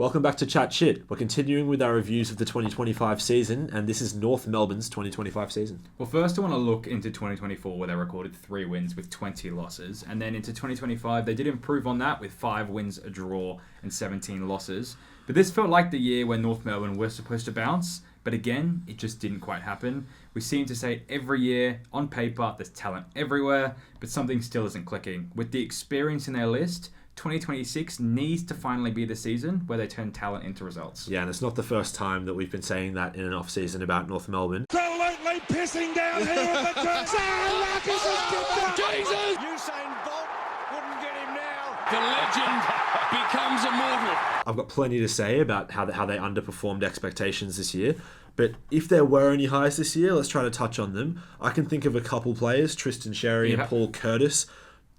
Welcome back to Chatchit. We're continuing with our reviews of the 2025 season, and this is North Melbourne's 2025 season. Well, first I want to look into 2024, where they recorded 3 wins with 20 losses, and then into 2025 they did improve on that with 5 wins, a draw, and 17 losses. But this felt like the year where North Melbourne were supposed to bounce, but again, it just didn't quite happen. We seem to say it every year, on paper, there's talent everywhere, but something still isn't clicking. With the experience in their list, 2026 needs to finally be the season where they turn talent into results. Yeah, and it's not the first time that we've been saying that in an off-season about North Melbourne. Absolutely pissing down here at the track. Marcus has kicked up. Jesus! Usain Bolt wouldn't get him now. The legend becomes immortal. I've got plenty to say about how they underperformed expectations this year. But if there were any highs this year, let's try to touch on them. I can think of a couple players, Tristan Xerri and Paul Curtis.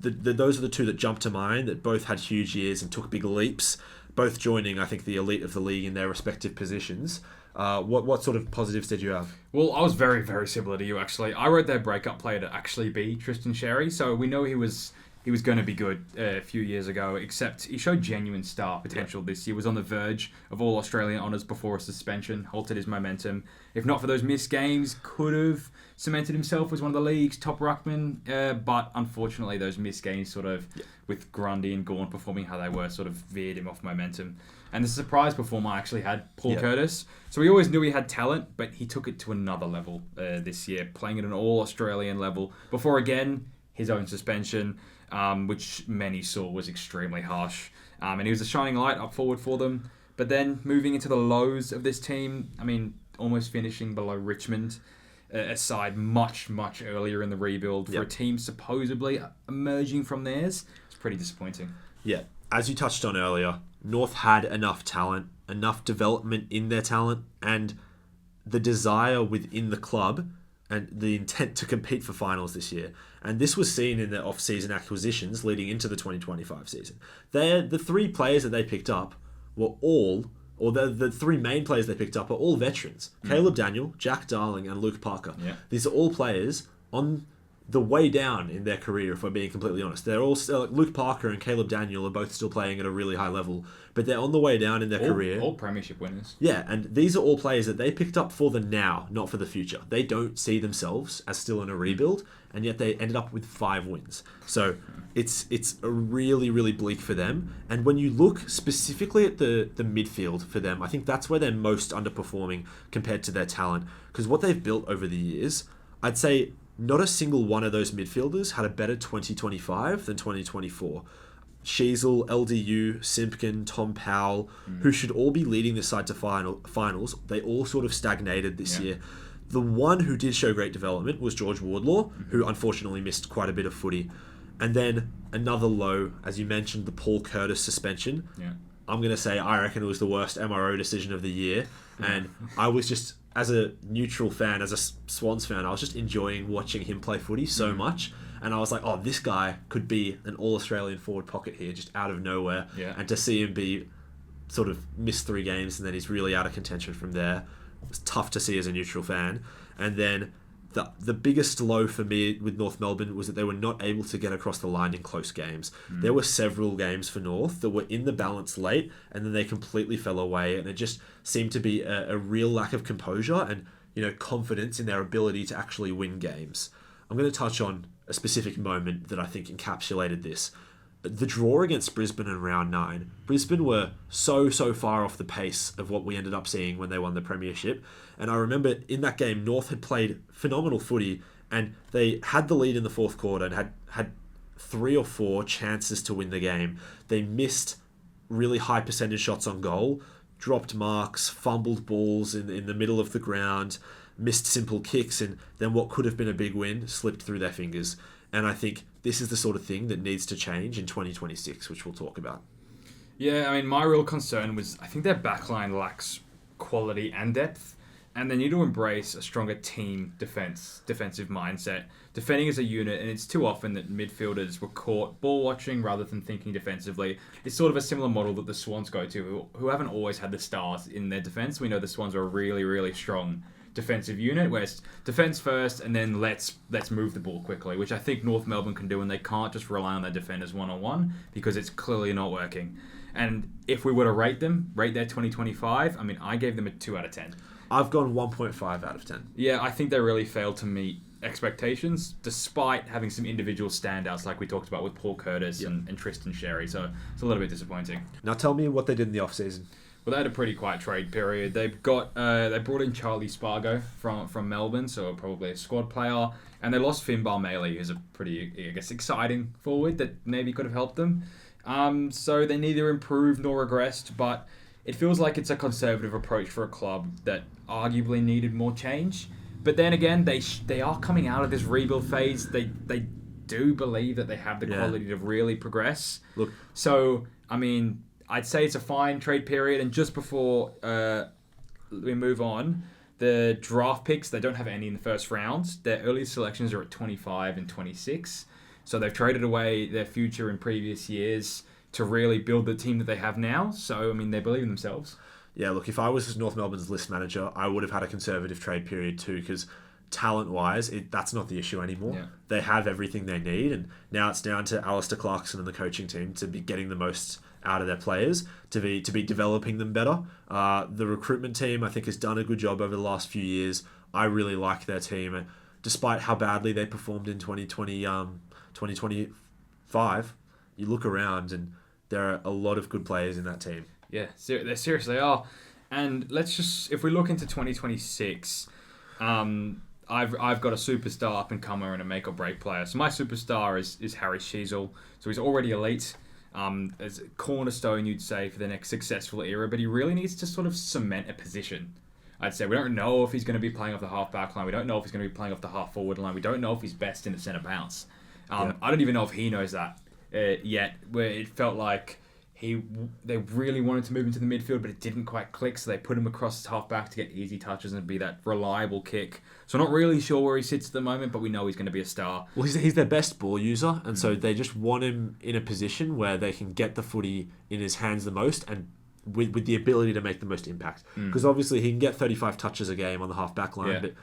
Those are the two that jump to mind, that both had huge years and took big leaps, both joining, I think, the elite of the league in their respective positions. What sort of positives did you have? Well, I was very, very similar to you, actually. I wrote their breakup player to actually be Tristan Xerri, so we know he was going to be good a few years ago, except he showed genuine star potential this year. Was on the verge of all Australian honours before a suspension, halted his momentum. If not for those missed games, could have cemented himself as one of the league's top ruckmen, but unfortunately those missed games with Grundy and Gawn performing how they were, sort of veered him off momentum. And the surprise performer actually had Paul Curtis. So we always knew he had talent, but he took it to another level this year, playing at an all-Australian level before, again, his own suspension, which many saw was extremely harsh. And he was a shining light up forward for them. But then moving into the lows of this team, almost finishing below Richmond, a side much, much earlier in the rebuild for a team supposedly emerging from theirs. It's pretty disappointing. Yeah, as you touched on earlier, North had enough talent, enough development in their talent, and the desire within the club and the intent to compete for finals this year. And this was seen in their off-season acquisitions leading into the 2025 season. The 3 players that they picked up were all, or the 3 main players they picked up are all veterans. Caleb Daniel, Jack Darling, and Luke Parker. Yeah. These are all players on the way down in their career, if we're being completely honest. They're all still, Luke Parker and Caleb Daniel are both still playing at a really high level, but they're on the way down in their career. All premiership winners. Yeah, and these are all players that they picked up for the now, not for the future. They don't see themselves as still in a rebuild, and yet they ended up with 5 wins. So it's a really, really bleak for them. And when you look specifically at the midfield for them, I think that's where they're most underperforming compared to their talent. Because what they've built over the years, I'd say not a single one of those midfielders had a better 2025 than 2024. Sheasel, LDU, Simpkin, Tom Powell, who should all be leading this side to finals, they all sort of stagnated this year. The one who did show great development was George Wardlaw, who unfortunately missed quite a bit of footy. And then another low, as you mentioned, the Paul Curtis suspension. Yeah. I'm going to say I reckon it was the worst MRO decision of the year. And I was just, as a neutral fan, as a Swans fan, I was just enjoying watching him play footy so much. And I was like, oh, this guy could be an all-Australian forward pocket here, just out of nowhere. Yeah. And to see him be sort of miss 3 games and then he's really out of contention from there, it was tough to see as a neutral fan. And then the biggest low for me with North Melbourne was that they were not able to get across the line in close games. There were several games for North that were in the balance late, and then they completely fell away, and it just seemed to be a real lack of composure and confidence in their ability to actually win games. I'm going to touch on a specific moment that I think encapsulated this. The draw against Brisbane in round 9. Brisbane were so far off the pace of what we ended up seeing when they won the premiership. And I remember in that game, North had played phenomenal footy and they had the lead in the 4th quarter and had 3 or 4 chances to win the game. They missed really high percentage shots on goal, dropped marks, fumbled balls in the middle of the ground, missed simple kicks, and then what could have been a big win slipped through their fingers. And I think this is the sort of thing that needs to change in 2026, which we'll talk about. Yeah, my real concern was I think their backline lacks quality and depth, and they need to embrace a stronger team defensive mindset, defending as a unit, and it's too often that midfielders were caught ball watching rather than thinking defensively. It's sort of a similar model that the Swans go to, who haven't always had the stars in their defence. We know the Swans are a really, really strong defensive unit where it's defense first and then let's move the ball quickly, which I think North Melbourne can do, and they can't just rely on their defenders one-on-one because it's clearly not working. And if we were to rate their 2025, I mean, I gave them a 2 out of 10. I've gone 1.5 out of 10. Yeah, I think they really failed to meet expectations, despite having some individual standouts like we talked about with Paul Curtis and Tristan Xerri. So it's a little bit disappointing. Now tell me what they did in the off-season. Well, they had a pretty quiet trade period. They brought in Charlie Spargo from Melbourne, so probably a squad player, and they lost Finn Balmailey, who's a pretty, I guess, exciting forward that maybe could have helped them. So they neither improved nor regressed, but it feels like it's a conservative approach for a club that arguably needed more change. But then again, they are coming out of this rebuild phase. They do believe that they have the quality to really progress. Look, so I mean, I'd say it's a fine trade period. And just before we move on, the draft picks, they don't have any in the first round. Their earliest selections are at 25 and 26. So they've traded away their future in previous years to really build the team that they have now. So, I mean, they believe in themselves. Yeah, look, if I was North Melbourne's list manager, I would have had a conservative trade period too, because talent-wise, that's not the issue anymore. Yeah. They have everything they need, and now it's down to Alistair Clarkson and the coaching team to be getting the most out of their players, to be developing them better. The recruitment team, I think, has done a good job over the last few years. I really like their team, and despite how badly they performed in 2025, you look around and there are a lot of good players in that team. Yeah, they seriously are. And let's just, if we look into 2026, I've got a superstar up and comer and a make or break player. So my superstar is Harry Sheasel. So he's already elite. As a cornerstone, you'd say, for the next successful era, but he really needs to sort of cement a position. I'd say we don't know if he's going to be playing off the half-back line. We don't know if he's going to be playing off the half-forward line. We don't know if he's best in the centre bounce. I don't even know if he knows that yet, where it felt like they really wanted to move into the midfield, but it didn't quite click, so they put him across half-back to get easy touches and be that reliable kick. So I'm not really sure where he sits at the moment, but we know he's going to be a star. Well, he's their best ball user, and so they just want him in a position where they can get the footy in his hands the most and with the ability to make the most impact. Because obviously he can get 35 touches a game on the half-back line, but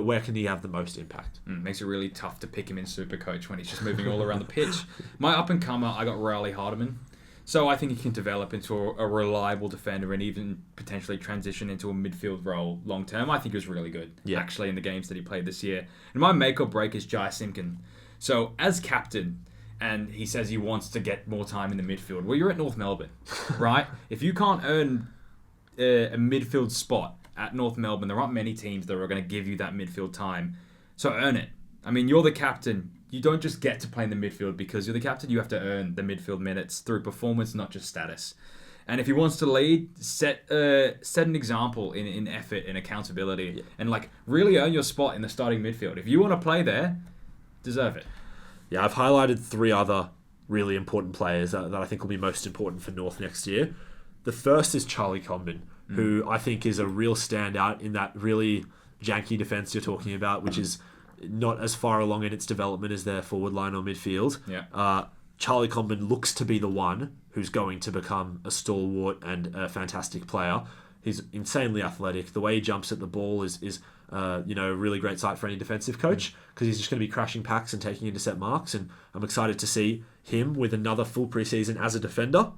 where can he have the most impact? Makes it really tough to pick him in Supercoach when he's just moving all around the pitch. My up-and-comer, I got Riley Hardiman. So I think he can develop into a reliable defender and even potentially transition into a midfield role long term. I think he was really good, actually, in the games that he played this year. And my make or break is Jai Simpkin. So as captain, and he says he wants to get more time in the midfield. Well, you're at North Melbourne, right? If you can't earn a midfield spot at North Melbourne, there aren't many teams that are going to give you that midfield time. So earn it. I mean, you're the captain. You don't just get to play in the midfield because you're the captain. You have to earn the midfield minutes through performance, not just status. And if he wants to lead, set an example in effort and accountability, and really earn your spot in the starting midfield. If you want to play there, deserve it. Yeah, I've highlighted 3 other really important players that I think will be most important for North next year. The first is Charlie Comben, who I think is a real standout in that really janky defence you're talking about, which is not as far along in its development as their forward line or midfield. Yeah. Charlie Comben looks to be the one who's going to become a stalwart and a fantastic player. He's insanely athletic. The way he jumps at the ball is a really great sight for any defensive coach, because he's just going to be crashing packs and taking intercept marks. And I'm excited to see him with another full preseason as a defender.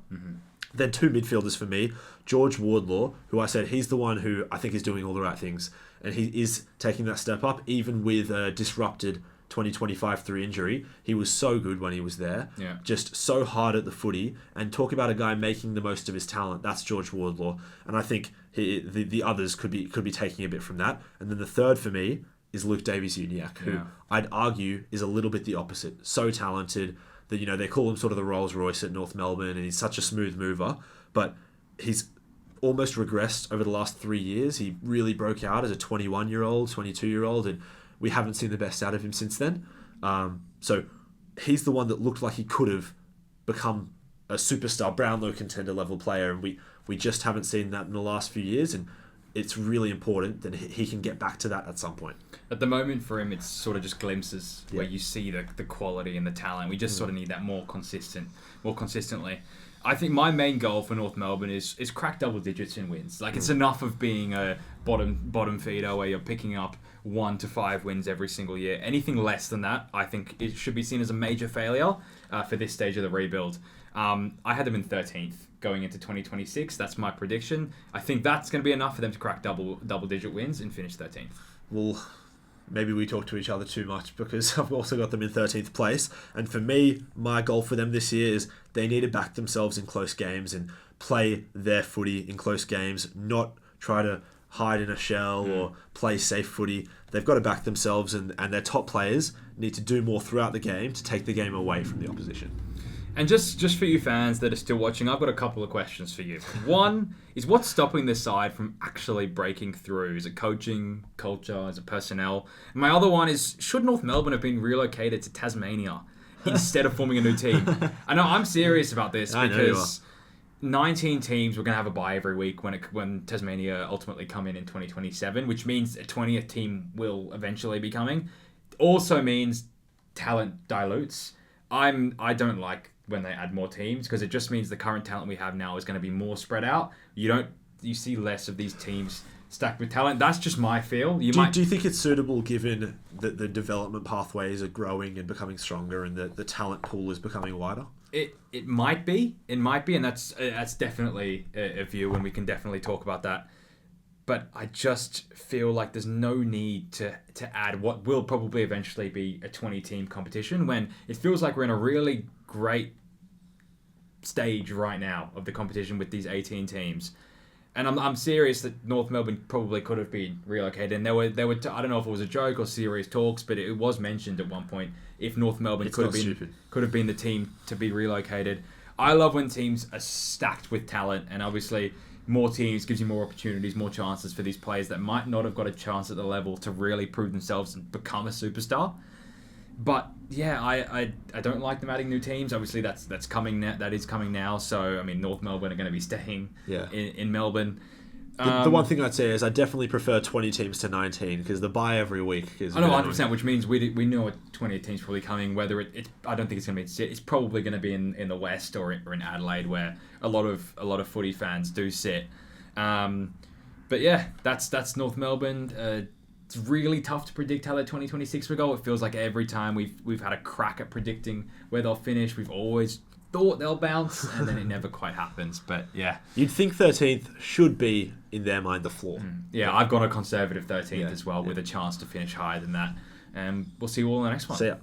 Then 2 midfielders for me, George Wardlaw, who I said he's the one who I think is doing all the right things. And he is taking that step up, even with a disrupted 2025 through injury. He was so good when he was there. Yeah. Just so hard at the footy. And talk about a guy making the most of his talent. That's George Wardlaw. And I think the others could be taking a bit from that. And then the third for me is Luke Davies-Uniacke, who I'd argue is a little bit the opposite. So talented that, they call him sort of the Rolls Royce at North Melbourne, and he's such a smooth mover. But he's almost regressed over the last 3 years. He really broke out as a 21-year-old, 22-year-old, and we haven't seen the best out of him since then. So he's the one that looked like he could have become a superstar Brownlow contender level player, and we just haven't seen that in the last few years, and it's really important that he can get back to that at some point. At the moment for him, it's sort of just glimpses where you see the quality and the talent. We just sort of need that more consistently. I think my main goal for North Melbourne is crack double digits in wins. It's enough of being a bottom feeder where you're picking up 1 to 5 wins every single year. Anything less than that, I think it should be seen as a major failure for this stage of the rebuild. I had them in 13th going into 2026. That's my prediction. I think that's going to be enough for them to crack double-digit wins and finish 13th. Well, maybe we talk to each other too much because I've also got them in 13th place. And for me, my goal for them this year is they need to back themselves in close games and play their footy in close games, not try to hide in a shell or play safe footy. They've got to back themselves, and their top players need to do more throughout the game to take the game away from the opposition. And just for you fans that are still watching, I've got a couple of questions for you. One is, what's stopping this side from actually breaking through? Is it coaching, culture, is it personnel? And my other one is, should North Melbourne have been relocated to Tasmania instead of forming a new team? I know I'm serious about this because 19 teams were going to have a bye every week when Tasmania ultimately come in 2027, which means a 20th team will eventually be coming. Also means talent dilutes. I don't like when they add more teams because it just means the current talent we have now is going to be more spread out. You see less of these teams stacked with talent. That's just my feel. Do you think it's suitable given that the development pathways are growing and becoming stronger and the talent pool is becoming wider? It might be, and that's definitely a view, and we can definitely talk about that. But I just feel like there's no need to add what will probably eventually be a 20-team competition when it feels like we're in a really great stage right now of the competition with these 18 teams. And I'm serious that North Melbourne probably could have been relocated. And there were I don't know if it was a joke or serious talks, but it was mentioned at one point if North Melbourne could have been the team to be relocated. I love when teams are stacked with talent, and obviously more teams gives you more opportunities, more chances for these players that might not have got a chance at the level to really prove themselves and become a superstar. But yeah, I don't like them adding new teams. Obviously, that's coming now. That is coming now. So I mean, North Melbourne are going to be staying in Melbourne. The one thing I'd say is I definitely prefer 20 teams to 19 because the bye every week is. I know 100%, which means we know a 20 teams probably coming. Whether I don't think it's going to be. It's probably going to be in the West or in Adelaide, where a lot of footy fans do sit. But yeah, that's North Melbourne. It's really tough to predict how their 2026 will go. It feels like every time we've had a crack at predicting where they'll finish, we've always thought they'll bounce, and then it never quite happens. But yeah, you'd think 13th should be in their mind the floor. Yeah, I've got a conservative 13th as well, with a chance to finish higher than that. And we'll see you all in the next one. See ya.